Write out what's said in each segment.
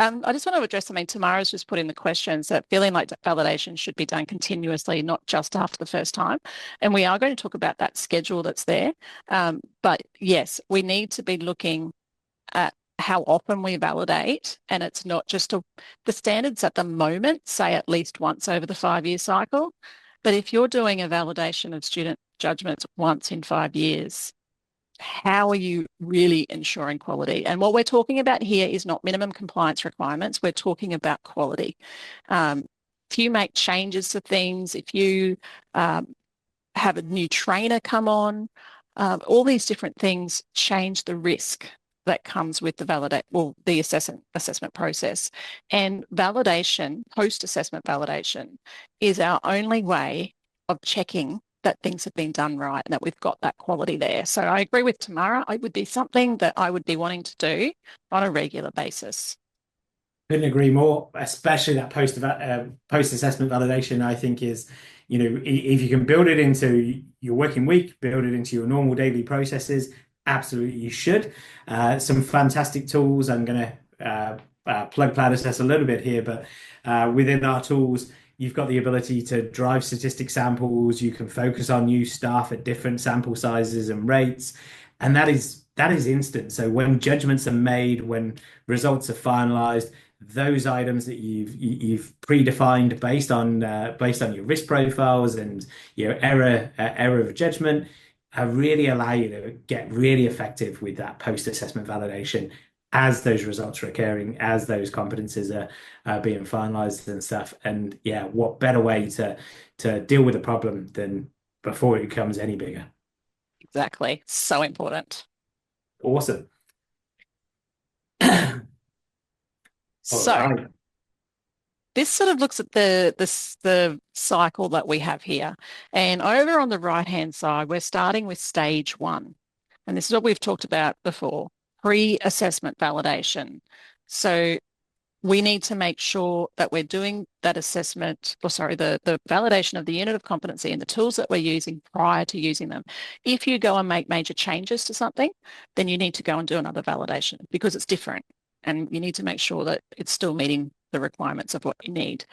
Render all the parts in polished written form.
I just want to address, Tamara's just put in the questions that feeling like validation should be done continuously, not just after the first time. And we are going to talk about that schedule that's there. But yes, we need to be looking at how often we validate, and it's not just the standards at the moment say at least once over the 5-year cycle. But if you're doing a validation of student judgments once in 5 years, how are you really ensuring quality? And what we're talking about here is not minimum compliance requirements. We're talking about quality. If you make changes to things, if you have a new trainer come on, all these different things change the risk that comes with the assessment process. And validation, post-assessment validation, is our only way of checking that things have been done right and that we've got that quality there. So I agree with Tamara. It would be something that I would be wanting to do on a regular basis. Couldn't agree more, especially that post-assessment validation, I think is, if you can build it into your working week, build it into your normal daily processes, absolutely you should. Some fantastic tools. I'm going to plug Cloud Assess a little bit here, but within our tools, you've got the ability to drive statistic samples. You can focus on new stuff at different sample sizes and rates. And that is instant. So when judgments are made, when results are finalized, those items that you've predefined based on your risk profiles and your error of judgment really allow you to get really effective with that post-assessment validation as those results are occurring, as those competencies are being finalized and stuff. And yeah, what better way to deal with a problem than before it becomes any bigger? Exactly. So important. Awesome. All So right. this sort of looks at the cycle that we have here. And over on the right-hand side, we're starting with stage 1. And this is what we've talked about before, pre-assessment validation. So we need to make sure that we're doing that assessment, the validation of the unit of competency and the tools that we're using prior to using them. If you go and make major changes to something, then you need to go and do another validation because it's different. And you need to make sure that it's still meeting the requirements of what you need.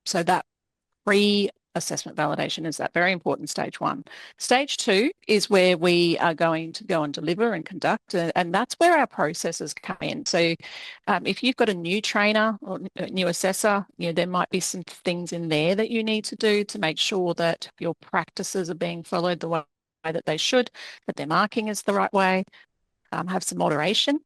So that pre-assessment validation is that very important stage 1. Stage 2 is where we are going to go and deliver and conduct, and that's where our processes come in. So if you've got a new trainer or a new assessor, there might be some things in there that you need to do to make sure that your practices are being followed the way that they should, that their marking is the right way. Have some moderation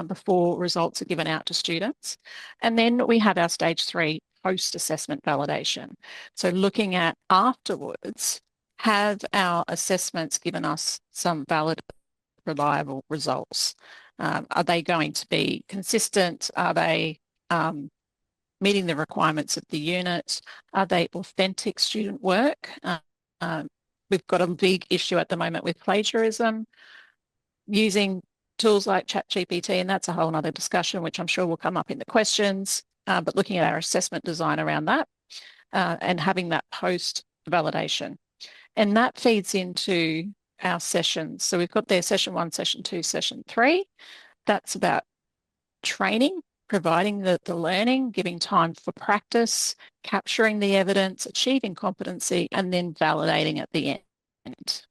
before results are given out to students. And then we have our stage 3 post-assessment validation. So looking at afterwards, have our assessments given us some valid, reliable results? Are they going to be consistent? Are they meeting the requirements of the unit? Are they authentic student work? We've got a big issue at the moment with plagiarism, using tools like ChatGPT, and that's a whole other discussion, which I'm sure will come up in the questions, but looking at our assessment design around that and having that post-validation. And that feeds into our sessions. So we've got there session 1, session 2, session 3. That's about training, providing the learning, giving time for practice, capturing the evidence, achieving competency, and then validating at the end.